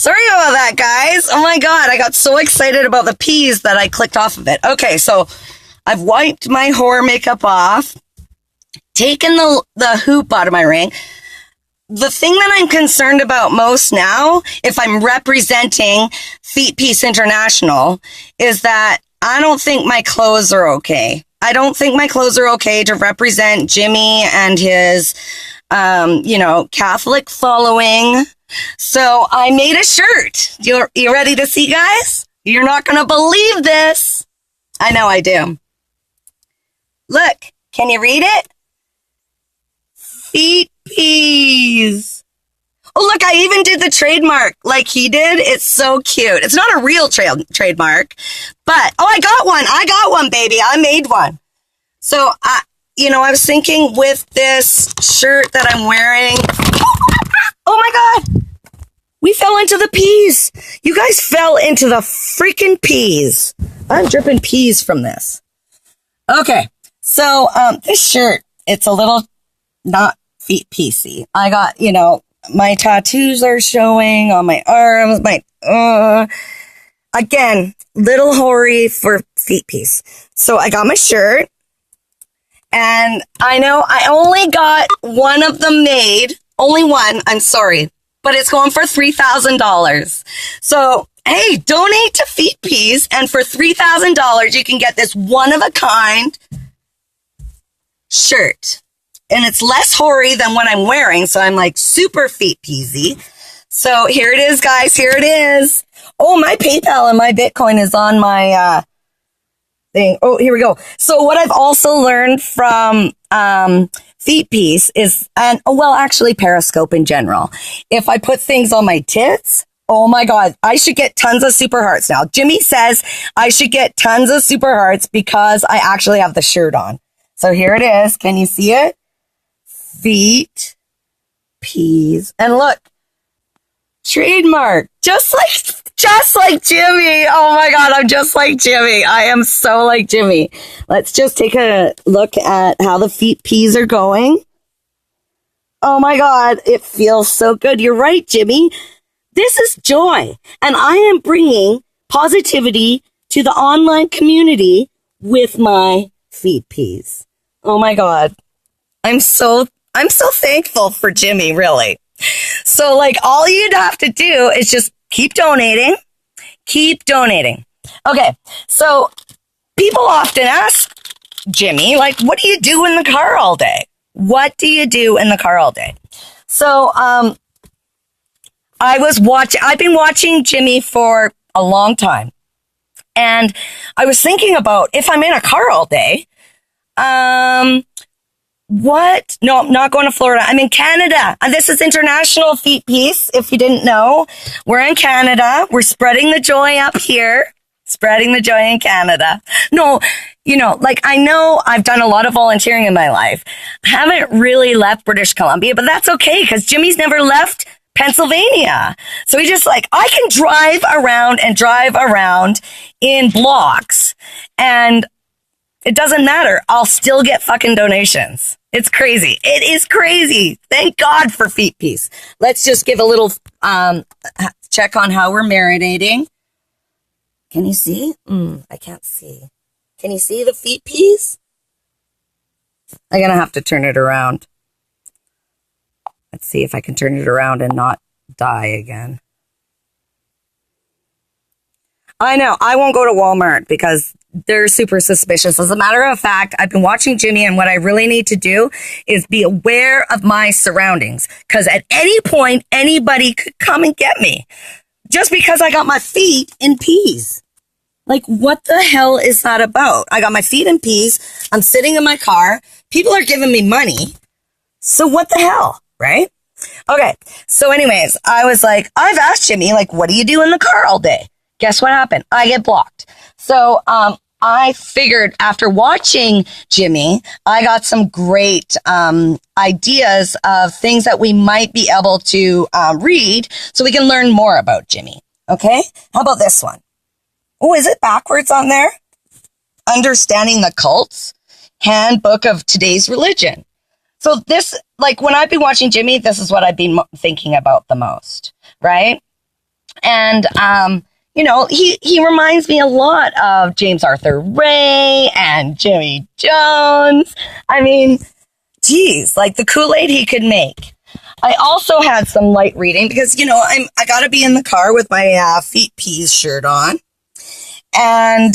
Sorry about that, guys. Oh my God, I got so excited about the peas that I clicked off of it. Okay, so I've wiped my horror makeup off, taken the hoop out of my ring. The thing that I'm concerned about most now, if I'm representing Feet Peace International, is that I don't think my clothes are okay. I don't think my clothes are okay to represent Jimmy and his, Catholic following. So I made a shirt. You ready to see, guys? You're not going to believe this. I know I do. Look, can you read it? Feet Peas. Oh, look, I even did the trademark like he did. It's so cute. It's not a real trademark, but, I got one, baby. I made one. So, I was thinking with this shirt that I'm wearing, oh my God, we fell into the peas. You guys fell into the freaking peas. I'm dripping peas from this. Okay. So, this shirt, it's a little not feet piecey. I got, my tattoos are showing on my arms, again, little hoary for feet piece. So I got my shirt, and I know I only got one of them made, only one, I'm sorry, but it's going for $3,000. So, hey, donate to Feet Peas, and for $3,000, you can get this one-of-a-kind shirt. And it's less hoary than what I'm wearing, so I'm like super feet peasy. So here it is, guys. Here it is. Oh, my PayPal and my Bitcoin is on my thing. Oh, here we go. So what I've also learned from Feet Peace is, actually Periscope in general. If I put things on my tits, oh my God, I should get tons of super hearts now. Jimmy says I should get tons of super hearts because I actually have the shirt on. So here it is. Can you see it? Feet Peas. And look, trademark, just like Jimmy. Oh my God, I'm just like Jimmy. I am so like Jimmy. Let's just take a look at how the Feet Peas are going. Oh my God, it feels so good. You're right, Jimmy. This is joy. And I am bringing positivity to the online community with my Feet Peas. Oh my God. I'm so thankful for Jimmy, really. So, all you'd have to do is just keep donating. Keep donating. Okay, so people often ask Jimmy, what do you do in the car all day? What do you do in the car all day? So, I've been watching Jimmy for a long time. And I was thinking about if I'm in a car all day, what? No, I'm not going to Florida. I'm in Canada. And this is International Feet Peace. If you didn't know, we're in Canada. We're spreading the joy up here. Spreading the joy in Canada. No, I know I've done a lot of volunteering in my life. I haven't really left British Columbia, but that's okay because Jimmy's never left Pennsylvania. So he just I can drive around in blocks, and it doesn't matter. I'll still get fucking donations. It's crazy. It is crazy. Thank God for Feet Peace. Let's just give a little check on how we're marinating. Can you see? I can't see. Can you see the Feet Peas? I'm going to have to turn it around. Let's see if I can turn it around and not die again. I know. I won't go to Walmart because they're super suspicious. As a matter of fact, I've been watching Jimmy, and what I really need to do is be aware of my surroundings. Because at any point, anybody could come and get me. Just because I got my feet in peas. What the hell is that about? I got my feet in peas. I'm sitting in my car. People are giving me money. So what the hell, right? Okay. So anyways, I was I've asked Jimmy, what do you do in the car all day? Guess what happened? I get blocked. So, I figured after watching Jimmy, I got some great ideas of things that we might be able to read so we can learn more about Jimmy. Okay? How about this one? Oh, is it backwards on there? Understanding the Cults, Handbook of Today's Religion. So this, when I've been watching Jimmy, this is what I've been thinking about the most, right? And, he reminds me a lot of James Arthur Ray and Jimmy Jones. I mean, geez, like the Kool-Aid he could make. I also had some light reading because, I got to be in the car with my Feet Peas shirt on. And,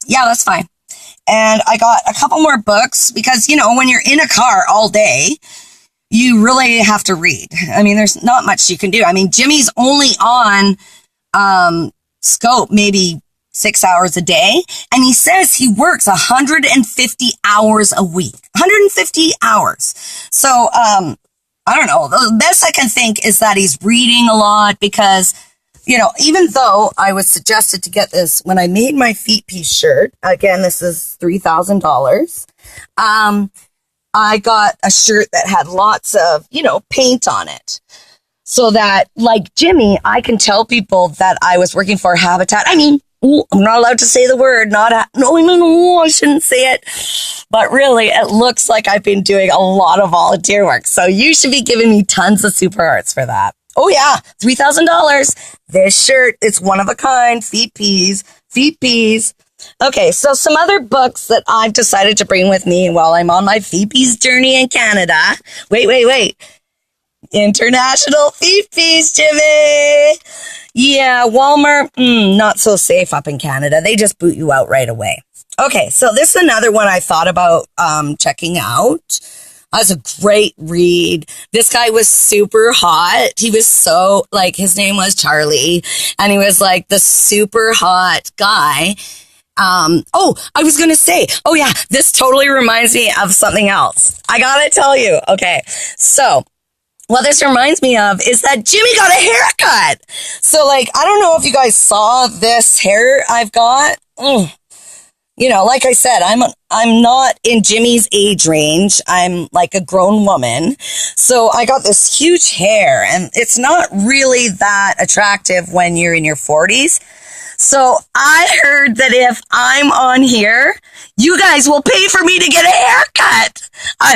yeah, that's fine. And I got a couple more books because, when you're in a car all day, you really have to read. I mean, there's not much you can do. I mean, Jimmy's only on Scope maybe 6 hours a day. And he says he works 150 hours a week. 150 hours. So, I don't know. The best I can think is that he's reading a lot because, even though I was suggested to get this when I made my Feet Piece shirt, again, this is $3,000. I got a shirt that had lots of, paint on it. So that, like Jimmy, I can tell people that I was working for Habitat. I mean, I'm not allowed to say the word, no, I shouldn't say it. But really, it looks like I've been doing a lot of volunteer work. So you should be giving me tons of super hearts for that. Oh yeah, $3,000. This shirt, it's one of a kind. Feet Peas. Okay, so some other books that I've decided to bring with me while I'm on my Feet Peas journey in Canada. Wait. International Feet Peas, Jimmy. Yeah, Walmart, not so safe up in Canada. They just boot you out right away. Okay, so this is another one I thought about checking out. That was a great read. This guy was super hot. He was so, his name was Charlie, and he was the super hot guy. I was going to say, this totally reminds me of something else. I got to tell you. Okay, so what this reminds me of is that Jimmy got a haircut. So, I don't know if you guys saw this hair I've got. Like I said, I'm not in Jimmy's age range. I'm like a grown woman. So I got this huge hair, and it's not really that attractive when you're in your 40s. So I heard that if I'm on here, you guys will pay for me to get a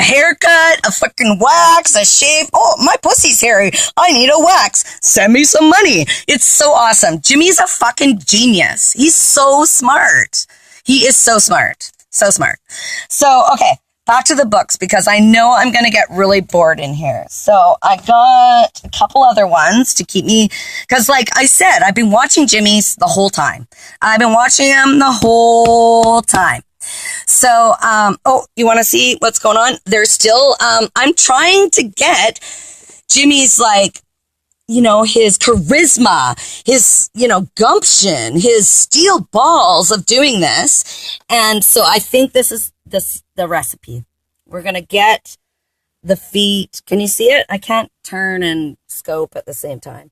haircut, a fucking wax, a shave. Oh, my pussy's hairy. I need a wax. Send me some money. It's so awesome. Jimmy's a fucking genius. He's so smart. He is so smart. So smart. So, okay, back to the books because I know I'm going to get really bored in here. So I got a couple other ones to keep me, because like I said, I've been watching Jimmy's the whole time. I've been watching him the whole time. So, you want to see what's going on? There's still, I'm trying to get Jimmy's his charisma, his, gumption, his steel balls of doing this. And so I think this is the recipe. We're going to get the feet. Can you see it? I can't turn and scope at the same time.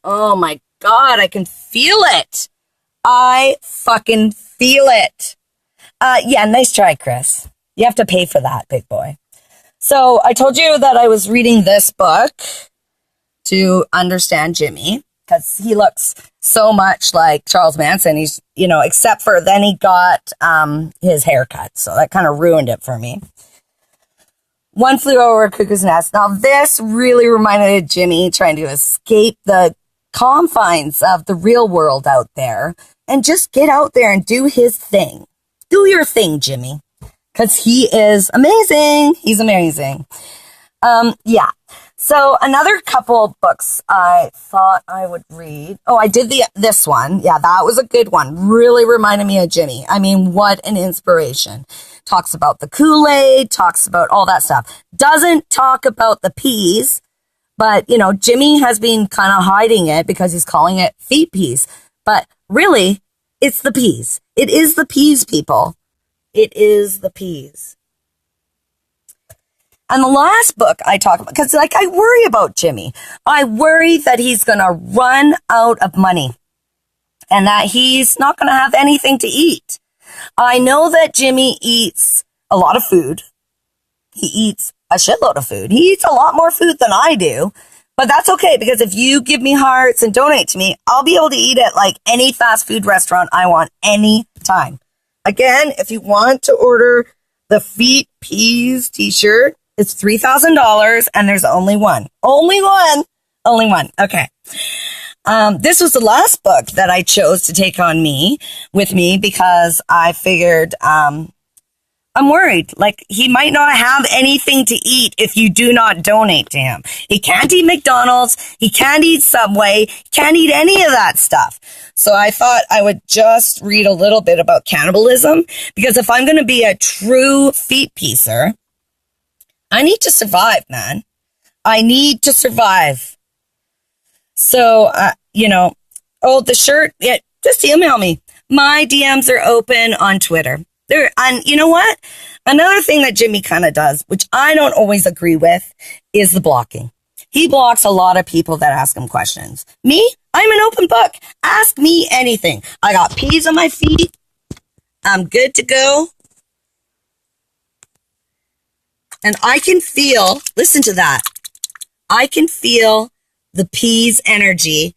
Oh my God, I can feel it. I fucking feel it. Yeah, nice try, Chris. You have to pay for that, big boy. So I told you that I was reading this book to understand Jimmy, because he looks so much like Charles Manson. He's, except for then he got his haircut. So that kind of ruined it for me. One Flew Over a Cuckoo's Nest. Now this really reminded Jimmy trying to escape the confines of the real world out there and just get out there and do his thing. Do your thing, Jimmy, because he is amazing. He's amazing. Yeah. So another couple books I thought I would read. Oh, I did this one. Yeah, that was a good one. Really reminded me of Jimmy. I mean, what an inspiration. Talks about the Kool-Aid, talks about all that stuff. Doesn't talk about the peas, but, Jimmy has been kind of hiding it because he's calling it Feet Peas. But really, it's the peas. It is the peas, people. It is the peas. And the last book I talk about, because I worry about Jimmy. I worry that he's going to run out of money and that he's not going to have anything to eat. I know that Jimmy eats a lot of food. He eats a shitload of food. He eats a lot more food than I do, but that's okay because if you give me hearts and donate to me, I'll be able to eat at any fast food restaurant I want anytime. Again, if you want to order the Feet Peas t-shirt, it's $3,000 and there's only one. Only one. Only one. Okay. This was the last book that I chose to take with me because I figured, I'm worried. Like, he might not have anything to eat if you do not donate to him. He can't eat McDonald's. He can't eat Subway. He can't eat any of that stuff. So I thought I would just read a little bit about cannibalism, because if I'm going to be a true feet piecer, I need to survive, man. I need to survive. So, the shirt, yeah, just email me. My DMs are open on Twitter. And you know what? Another thing that Jimmy kind of does, which I don't always agree with, is the blocking. He blocks a lot of people that ask him questions. Me, I'm an open book. Ask me anything. I got peas on my feet. I'm good to go. And I can feel, listen to that. I can feel the peas energy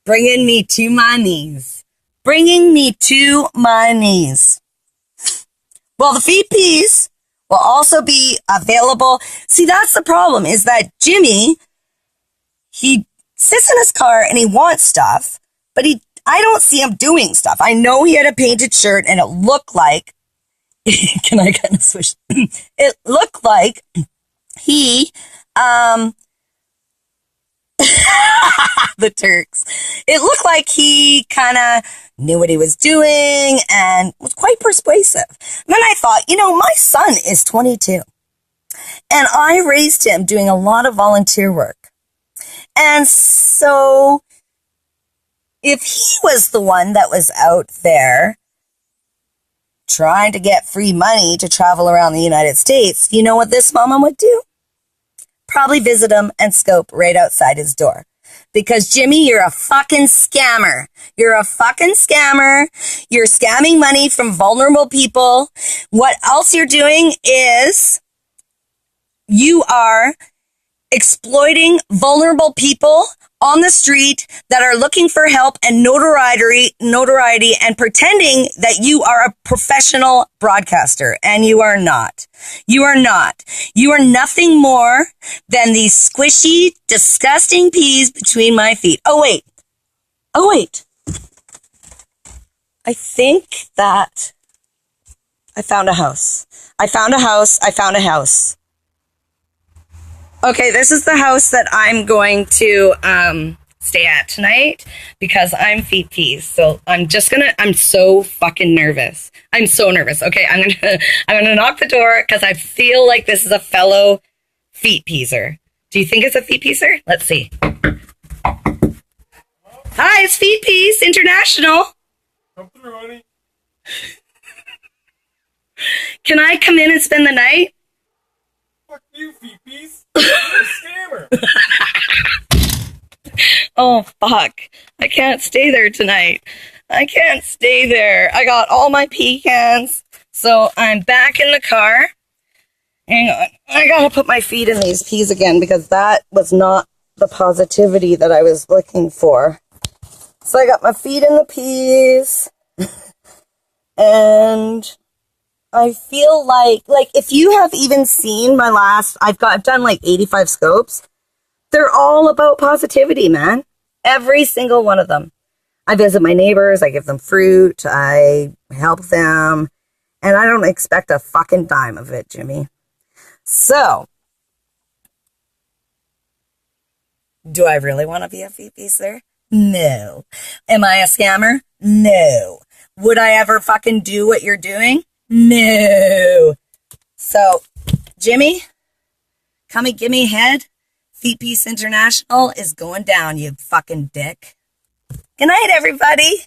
bringing me to my knees. Bringing me to my knees. Well, the feet piece will also be available. See, that's the problem, is that Jimmy, he sits in his car and he wants stuff, but I don't see him doing stuff. I know he had a painted shirt and it looked like, can I kind of switch? It looked like he, the Turks. It looked like he kind of knew what he was doing and was quite persuasive. And then I thought, my son is 22 and I raised him doing a lot of volunteer work. And so if he was the one that was out there trying to get free money to travel around the United States, you know what this mama would do? Probably visit him and scope right outside his door. Because Jimmy, you're a fucking scammer. You're a fucking scammer. You're scamming money from vulnerable people. What else you're doing is you are exploiting vulnerable people on the street that are looking for help and notoriety and pretending that you are a professional broadcaster, and you are not. You are not. You are nothing more than these squishy, disgusting peas between my feet. Oh, wait. I think that I found a house. Okay, this is the house that I'm going to stay at tonight because I'm feet peas. So I'm so fucking nervous. I'm so nervous. Okay, I'm gonna knock the door because I feel like this is a fellow feet peaser. Do you think it's a feet piecer? Let's see. Hi, it's Feet Piece International. Come through, honey. Can I come in and spend the night? Fuck you, Feet Piece. You're a scammer. Oh, fuck. I can't stay there tonight. I can't stay there. I got all my pecans. So I'm back in the car. Hang on. I gotta put my feet in these peas again because that was not the positivity that I was looking for. So I got my feet in the peas. And I feel like if you have even seen my last, I've done like 85 scopes. They're all about positivity, man. Every single one of them. I visit my neighbors, I give them fruit, I help them, and I don't expect a fucking dime of it, Jimmy. So, do I really want to be a feet piecer? No. Am I a scammer? No. Would I ever fucking do what you're doing? No. So, Jimmy, come and give me head. Feet Piece International is going down, you fucking dick. Good night, everybody.